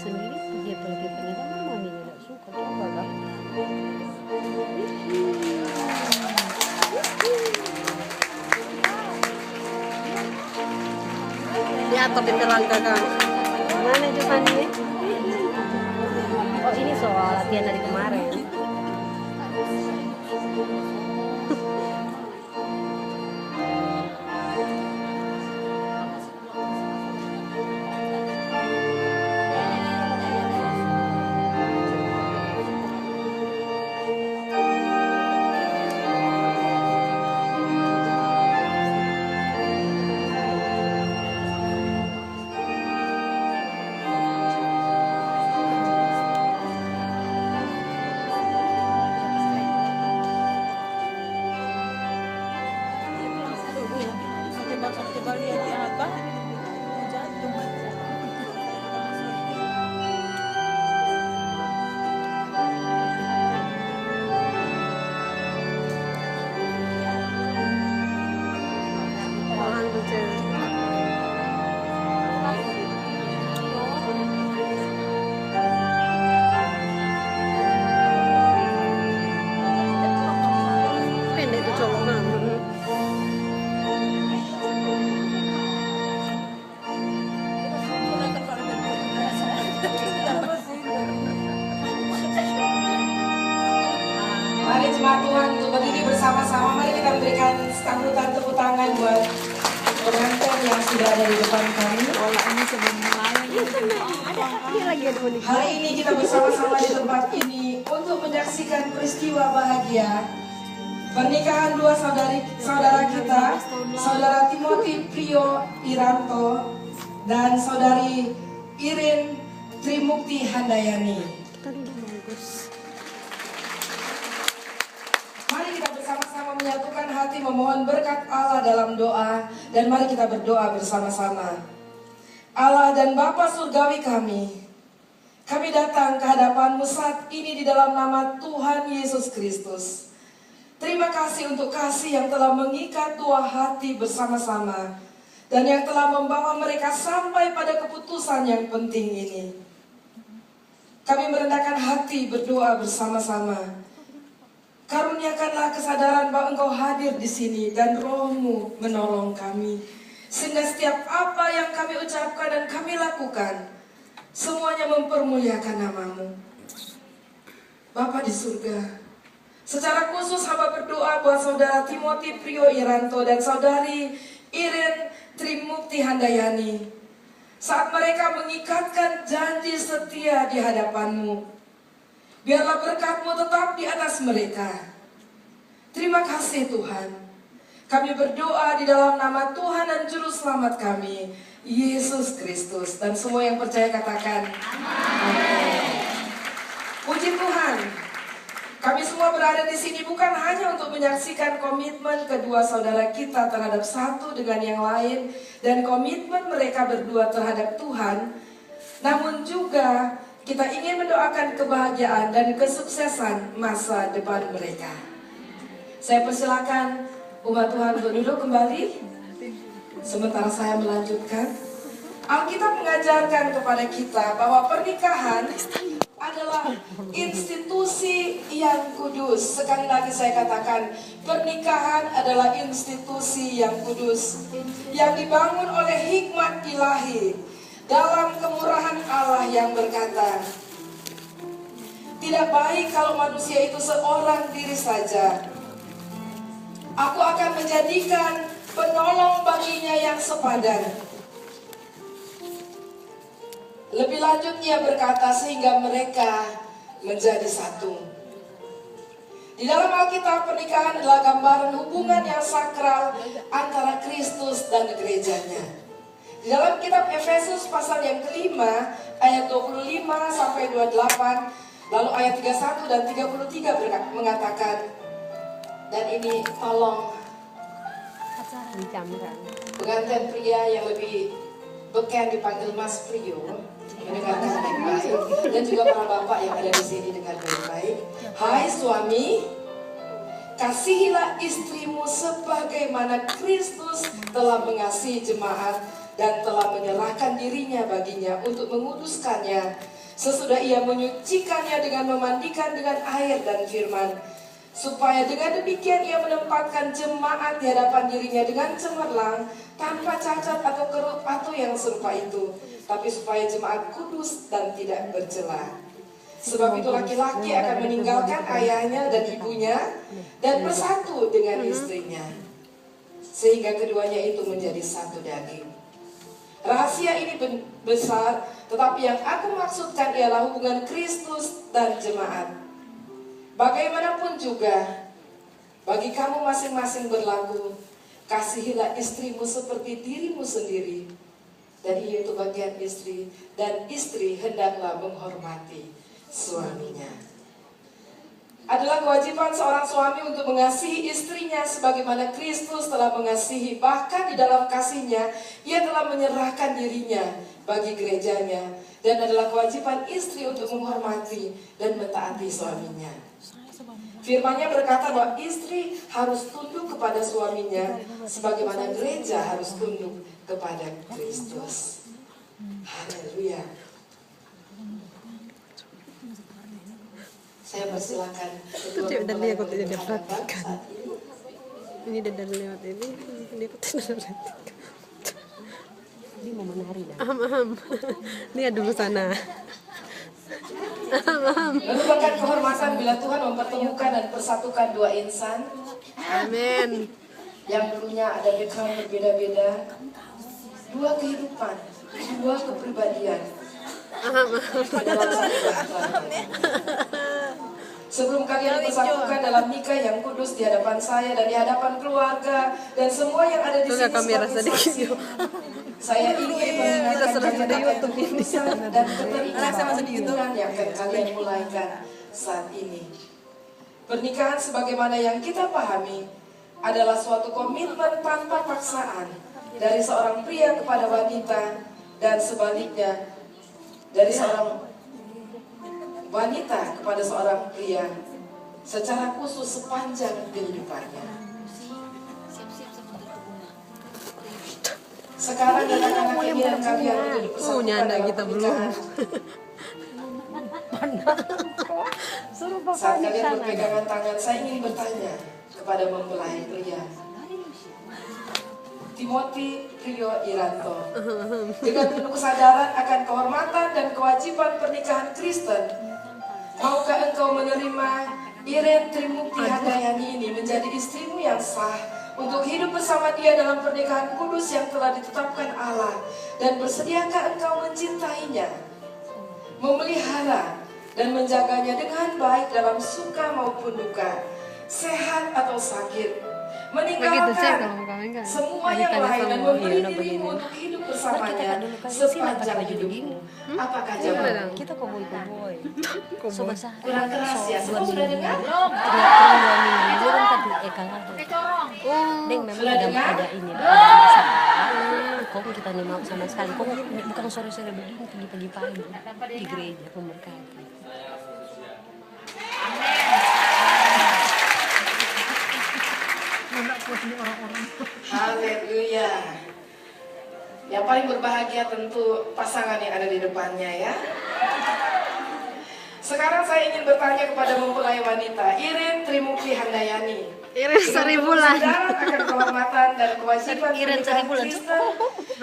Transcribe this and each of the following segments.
sendiri dia pergi pernikahan mami tidak suka coba kan. Di atas pinteran kakak. Mana Giovanni? Oh ini soal latihan dari kemarin. Coba lihat di apa? Jatuh. Orang kecil. Pendek itu cowok kan. Mari jemaat Tuhan untuk berdiri bersama-sama. Mari kita berikan sambutan tepuk tangan buat pengantin yang sudah ada di depan kami. Hari ini kita bersama-sama di tempat ini untuk menyaksikan peristiwa bahagia pernikahan dua saudara kita, saudara Timothy Priyo Iranto dan saudari Irin Trimukti Handayani. Mari kita bersama-sama menyatukan hati memohon berkat Allah dalam doa, dan mari kita berdoa bersama-sama. Allah dan Bapa surgawi kami datang ke hadapan-Mu saat ini di dalam nama Tuhan Yesus Kristus. Terima kasih untuk kasih yang telah mengikat dua hati bersama-sama dan yang telah membawa mereka sampai pada keputusan yang penting ini. Kami merendahkan hati berdoa bersama-sama. Karuniakanlah kesadaran bahwa Engkau hadir di sini dan Roh-Mu menolong kami. Sehingga setiap apa yang kami ucapkan dan kami lakukan, semuanya mempermuliakan nama-Mu. Bapa di surga, secara khusus hamba berdoa buat saudara Timothy Priyo Iranto dan saudari Irin Trimukti Handayani. Saat mereka mengikatkan janji setia di hadapan-Mu, biarlah berkat-Mu tetap di atas mereka. Terima kasih Tuhan. Kami berdoa di dalam nama Tuhan dan Juru Selamat kami, Yesus Kristus. Dan semua yang percaya katakan, amin. Puji Tuhan. Kami semua berada di sini bukan hanya untuk menyaksikan komitmen kedua saudara kita terhadap satu dengan yang lain dan komitmen mereka berdua terhadap Tuhan, namun juga kita ingin mendoakan kebahagiaan dan kesuksesan masa depan mereka. Saya persilakan umat Tuhan untuk duduk kembali sementara saya melanjutkan. Alkitab mengajarkan kepada kita bahwa pernikahan adalah institusi yang kudus. Sekali lagi saya katakan, pernikahan adalah institusi yang kudus, yang dibangun oleh hikmat ilahi dalam kemurahan Allah yang berkata, tidak baik kalau manusia itu seorang diri saja. Aku akan menjadikan penolong baginya yang sepadan. Lebih lanjut ia berkata, sehingga mereka menjadi satu. Di dalam Alkitab, pernikahan adalah gambaran hubungan yang sakral antara Kristus dan gerejanya. Di dalam kitab Efesus pasal yang kelima, ayat 25 sampai 28, lalu ayat 31 dan 33 mengatakan, dan ini tolong pengantin pria yang lebih beken dipanggil Mas Priyo mendengarkan baik-baik, dan juga para bapak yang ada di sini dengar baik-baik. Hai suami, kasihilah istrimu sebagaimana Kristus telah mengasihi jemaat dan telah menyerahkan dirinya baginya untuk menguduskannya, sesudah ia menyucikannya dengan memandikan dengan air dan firman, supaya dengan demikian ia menempatkan jemaat di hadapan dirinya dengan cemerlang, tanpa cacat atau kerut atau yang serupa itu, tapi supaya jemaat kudus dan tidak bercela. Sebab itu laki-laki akan meninggalkan ayahnya dan ibunya dan bersatu dengan istrinya, sehingga keduanya itu menjadi satu daging. Rahasia ini besar, tetapi yang aku maksudkan ialah hubungan Kristus dan jemaat. Bagaimanapun juga, bagi kamu masing-masing berlaku, kasihilah istrimu seperti dirimu sendiri. Dan itu bagian istri, dan istri hendaklah menghormati suaminya. Adalah kewajiban seorang suami untuk mengasihi istrinya sebagaimana Kristus telah mengasihi, bahkan di dalam kasihnya ia telah menyerahkan dirinya bagi gerejanya, dan adalah kewajiban istri untuk menghormati dan mentaati suaminya. Firman-Nya berkata bahwa istri harus tunduk kepada suaminya sebagaimana gereja harus tunduk kepada Kristus. Haleluya. Saya persilakan kedua mempelai pernikahan saat ini. Ini dadar lewat ini. Dia ikut Ini mau menari dah. Aham. Ini ada busana. Merupakan kehormatan bila Tuhan mempertemukan dan persatukan dua insan Amin. yang dulunya ada background berbeda-beda, dua kehidupan, dua kepribadian dalam satu kehidupan. Sebelum kalian dipersatukan dalam nikah yang kudus di hadapan saya dan di hadapan keluarga dan semua yang ada di sini sebagai saksi, saya ingin mengingatkan kalian akan ketulusan dan keterikatan hubungan yang akan kalian mulaikan saat ini. Pernikahan sebagaimana yang kita pahami adalah suatu komitmen tanpa paksaan dari seorang pria kepada wanita dan sebaliknya dari seorang wanita kepada seorang pria secara khusus sepanjang kehidupannya. Sekarang datang anak ini dan kalian untuk dipersatukan dalam pernikahan. Saat kalian berpegangan tangan, saya ingin bertanya kepada mempelai pria Timothy Rio Iranto, dengan penuh kesadaran akan kehormatan dan kewajiban pernikahan Kristen, maukah engkau menerima Irene Trimukti Handayani ini menjadi istrimu yang sah untuk hidup bersama dia dalam pernikahan kudus yang telah ditetapkan Allah, dan bersediakah engkau mencintainya, memelihara dan menjaganya dengan baik dalam suka maupun duka, sehat atau sakit, meninggalkan semua yang lain dan memberi dirimu untuk hidup bersamanya sepanjang hidupmu? Apakah jawabanmu? Kita koboi-koboi. Kurang keras ya, semua sudah dengar? Deng memang ada ini. Kok kita nih mau sama sekali. Kok bukan sore-sore begini, pagi-pagi di gereja memberkati. Haleluya. Yang paling berbahagia tentu pasangan yang ada di depannya ya. Sekarang saya ingin bertanya kepada mempelai wanita Irene Trimukti Handayani. Irene Saribulan. Akan kehormatan dan kewajiban pernikahan Kristen,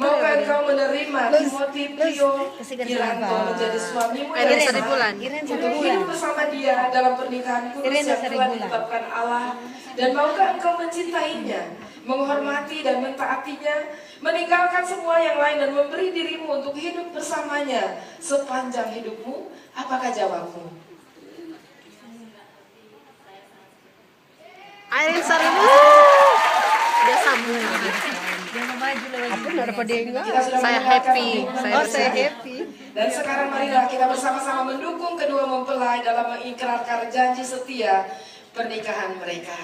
maukah engkau menerima Timothy Rio Iranto menjadi suamimu Irene yang Saribulan. sah untuk hidup bersama dia dalam pernikahan kudus yang telah ditetapkan Allah, dan maukah engkau mencintainya, menghormati dan mentaatinya, meninggalkan semua yang lain dan memberi dirimu untuk hidup bersamanya sepanjang hidupmu? Apakah jawabmu? Irene Saribulan. Dia sambung. Saya happy. Saya happy. Dan sekarang marilah kita bersama-sama mendukung kedua mempelai dalam mengikrarkan janji setia pernikahan mereka.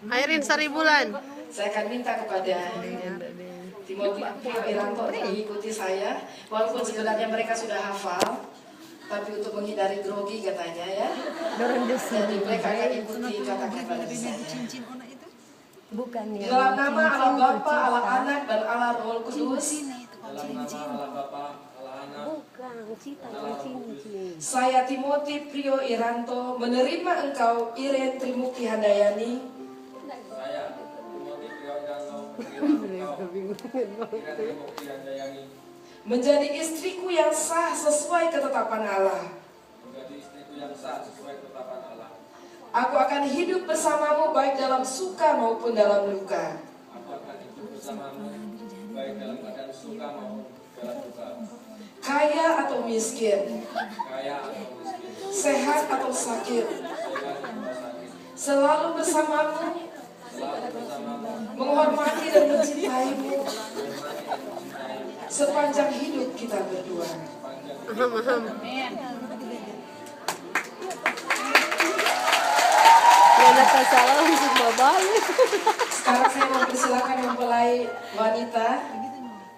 Irene Saribulan. Saya akan minta kepada Timothy Rio Iranto untuk mengikuti saya, walaupun sebenarnya mereka sudah hafal, tapi untuk menghindari grogi katanya ya. Jadi mereka akan ikuti kata-kata dari saya. Bukan Di ya. dalam nama Allah Bapa, Allah Anak, dan Allah Roh Kudus, Bukan, cita cincin. saya Timothy Prio Iranto menerima engkau Iren Trimukti Handayani menjadi istriku yang sah sesuai ketetapan Allah. Aku akan hidup bersamamu baik dalam suka maupun dalam duka. Kaya atau miskin, sehat atau sakit, selalu bersamamu, menghormati dan mencintaimu sepanjang hidup kita berdua. Yang salah untuk balik. Sekarang saya mau persilakan mempelai wanita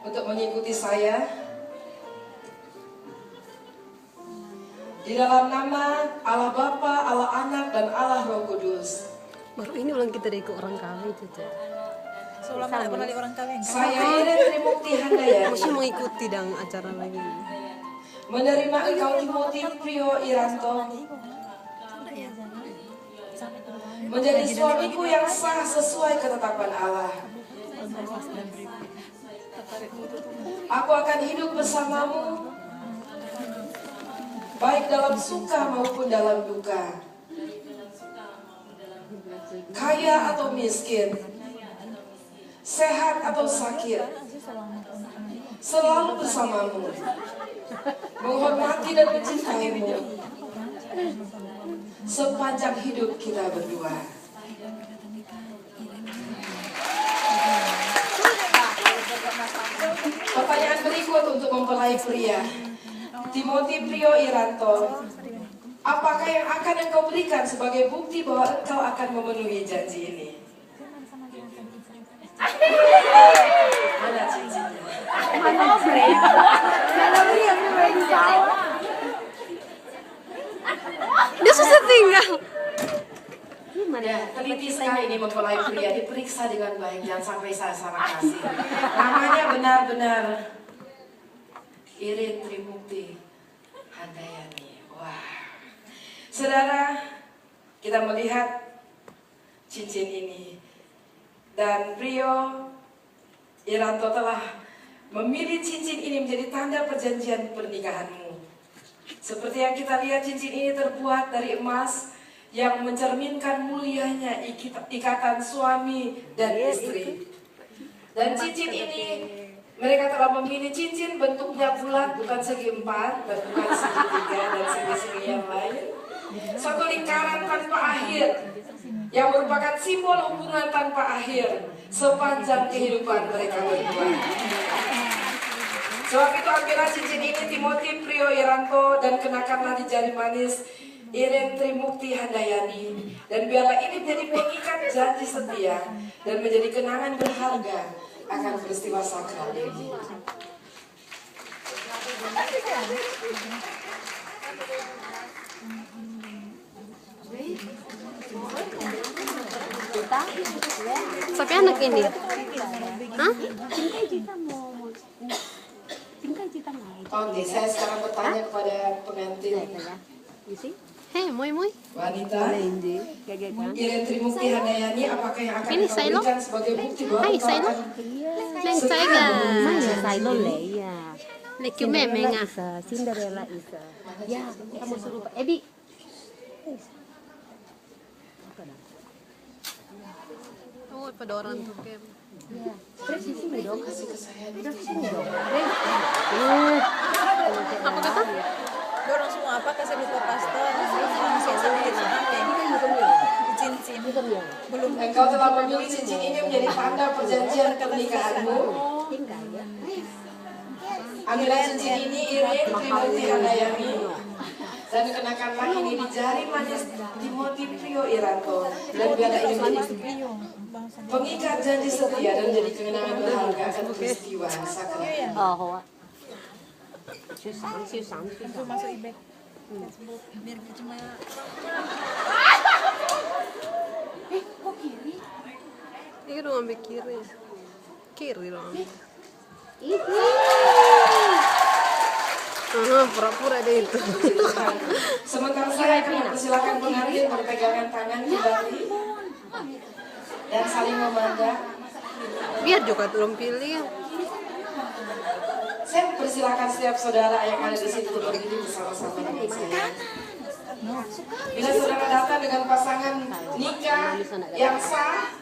untuk mengikuti saya. Di dalam nama Allah Bapa, Allah Anak, dan Allah Roh Kudus. Baru ini ulang kita dari ke orang kami Caca. Selama tidak pernah lihat orang kawin kan? Saya Iren Trimukti Handayani Masih mengikuti dang acara lagi. menerima engkau Timothy Prio Iranto menjadi suamiku yang sah sesuai ketetapan Allah. Aku akan hidup bersamamu baik dalam suka maupun dalam duka, kaya atau miskin, sehat atau sakit, selalu bersamamu, menghormati dan mencintaimu sepanjang hidup kita berdua. Pertanyaan berikut untuk mempelai pria Timothy Prio Iranto. Apakah yang akan engkau berikan sebagai bukti bahwa engkau akan memenuhi janji ini? Mana cincinnya? Dia susah tinggal. Ya, teliti sekali ini mempelai pria, diperiksa dengan baik, jangan sampai salah kasih. Namanya benar-benar Iren Trimukti Handayani. Wah, saudara, kita melihat cincin ini dan Prio Iranto telah memilih cincin ini menjadi tanda perjanjian pernikahanmu. Seperti yang kita lihat, cincin ini terbuat dari emas yang mencerminkan mulianya ikatan suami dan istri. Dan cincin ini mereka telah memilih cincin bentuknya bulat, bukan segi empat, dan bukan segi tiga dan segi-segi yang lain. Satu lingkaran tanpa akhir yang merupakan simbol hubungan tanpa akhir sepanjang kehidupan mereka berdua. Sebab itu ambillah cincin ini Timothy Prio Iranto dan kenakanlah di jari manis Iren Trimukti Handayani, dan biarlah ini menjadi pengikat janji setia dan menjadi kenangan berharga akan peristiwa sakral ini. Sampai anak ini. Hah? Oke, saya sekarang bertanya kepada pengantin Hei, moi. wanita Iren Trimukti Handayani, apakah yang akan Ini kau Silo. berikan sebagai bukti bahwa Hai, engkau Silo. akan Neng saya ga. Silo Leia. Lekyu memeng ah. Cinderella Isa. Ya, kamu suruh Pak Ebi. Oh, pada orang tuh Kem. Terus di sini dong. kasih ke saya di Terus di sini dong. Apa kata? Dorong semua apa kasih lupa pastor. Masih sedikit sampai cincin. Belum Engkau telah memilih cincin ini menjadi tanda perjanjian pernikahanmu. Ambillah cincin ini Iren Trimukti Handayani dan kenakanlah ini di jari manis Timothy Prio Iranto, dan biarlah ini menjadi pengikat janji setia dan menjadi kenangan berharga akan peristiwa sakral. Oh, Susang. masuk ibek. Biar cuma Iya dong ambil kiri. Kiri dong ambil. Pura-pura deh itu. Sementara saya akan mempersilakan pengantin berpegangan tangan kembali dan saling memandang. Biar juga belum pilih. Saya mempersilakan setiap saudara yang ada di situ berdiri bersama-sama dengan saya. Bila saudara datang dengan pasangan nikah yang sah,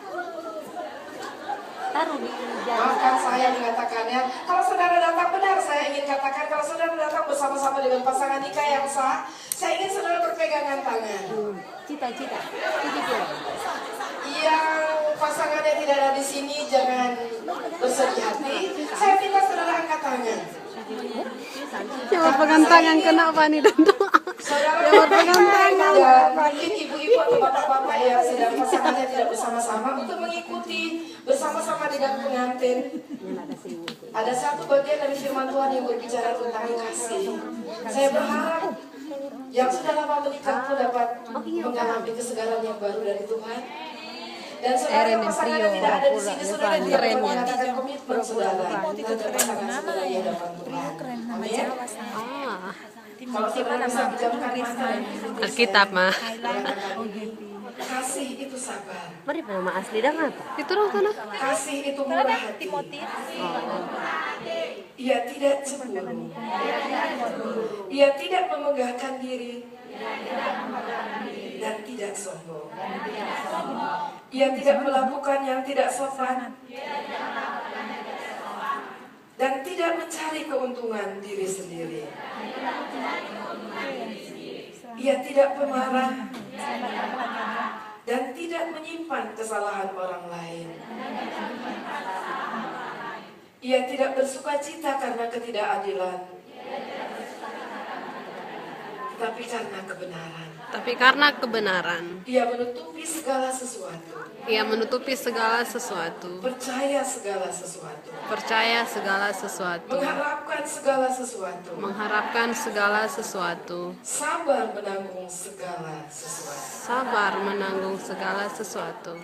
Taruh di maafkan saya mengatakannya. Kalau saudara datang benar, saya ingin katakan kalau saudara datang bersama-sama dengan pasangan nikah yang sah, saya ingin saudara berpegangan tangan. cita-cita. Yang pasangannya tidak ada di sini jangan bersedih hati. Saya minta saudara angkat tangan. Yang berpegang tangan kenapa nih dan doa? Saudara Yang berpegang tangan. dan mungkin ibu-ibu atau bapak-bapak yang sedang pasangannya tidak bersama-sama untuk mengikuti bersama-sama dengan pengantin. Ada satu bagian dari firman Tuhan yang berbicara tentang kasih. Saya berharap yang sudah lama menikah pun dapat mengalami kesegaran yang baru dari Tuhan. Dan saudara yang pasangannya tidak ada di sini, saudara tidak perlu mengatakan komitmen saudara. Nanti pasangan saudara yang dapat Tuhan. Amin. Kalau saudara bisa menjauhkan mata dan Alkitab mah. kasih itu sabar. Mari nama asli dan apa? Itu dong sana. Kasih itu murah hati. Ia tidak cemburu. Ia tidak memegahkan diri. Dan tidak sombong. Ia tidak melakukan yang tidak sopan. Dan tidak mencari keuntungan diri sendiri. Ia tidak pemarah. Dan tidak menyimpan kesalahan orang lain. Ia tidak bersuka cita karena ketidakadilan, tapi karena kebenaran. Tapi karena kebenaran, Ia menutupi segala sesuatu, ia menutupi segala sesuatu, percaya segala sesuatu, percaya segala sesuatu, mengharapkan segala sesuatu, mengharapkan segala sesuatu, sabar menanggung segala sesuatu. sabar menanggung segala sesuatu.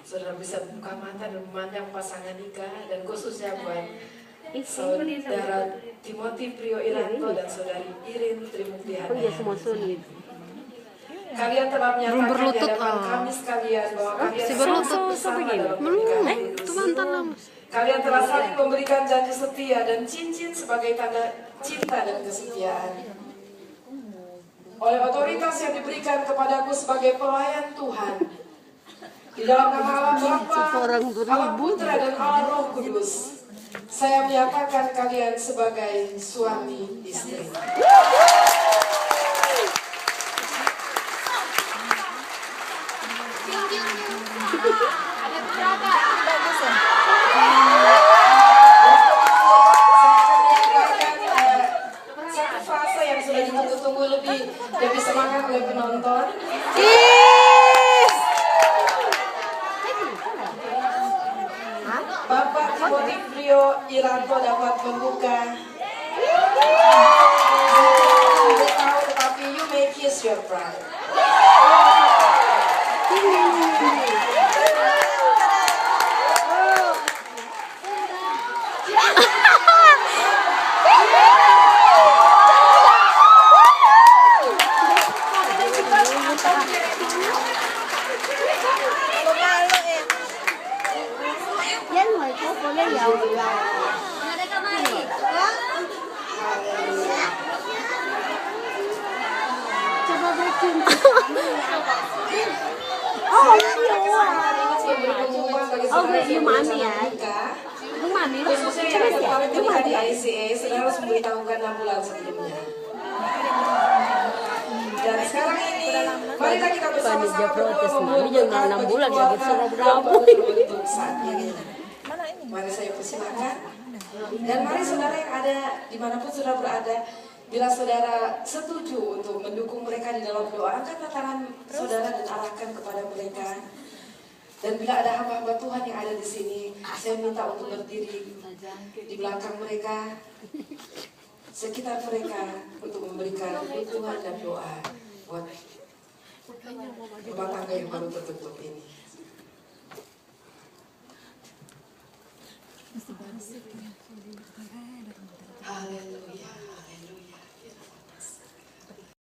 Saudara bisa buka mata dan memandang pasangan nikah, dan khususnya buat saudara Timothy Prio Iranto dan saudari Irin Trimukti Oh iya, semua Hadayani. sulit. Kalian telah menyatakan di berlutut, hadapan kami sekalian bahwa kalian Si berlutut. satu bersama dalam Belum, pernikahan itu Kudus. mantan lah. Kalian telah saling memberikan janji setia dan cincin sebagai tanda cinta dan kesetiaan. Oleh otoritas yang diberikan kepadaku sebagai pelayan Tuhan, di dalam nama Allah Bapa, Allah Putra dan Allah Roh Kudus, saya menyatakan kalian sebagai suami istri. Satu fase yang sudah ditunggu-tunggu lebih semangat oleh penonton. Bapak Timothy Prio Iranto dapat membuka. Saya tahu, tetapi you may kiss your bride. Yan, may ko pala yaw. Nada ka mari. Coba bikin. Oh, iya. Oh, yung mami ya. Yung mami, Khususnya yang tertarik menikah di ICA, saudara harus memberitahukan 6 bulan sebelumnya. Dan sekarang ini, marilah kita bersama-sama berdua membuat berkat bagi keluarga yang baru terbentuk saat ini. Mari saya persilakan. Dan mari saudara yang ada dimanapun saudara berada, bila saudara setuju untuk mendukung mereka di dalam doa, angkat tangan saudara dan arahkan kepada mereka. Dan bila ada hamba-hamba Tuhan yang ada di sini, saya minta untuk berdiri di belakang mereka, sekitar mereka, untuk memberikan dukungan dan doa buat rumah tangga yang baru terbentuk ini. Haleluya.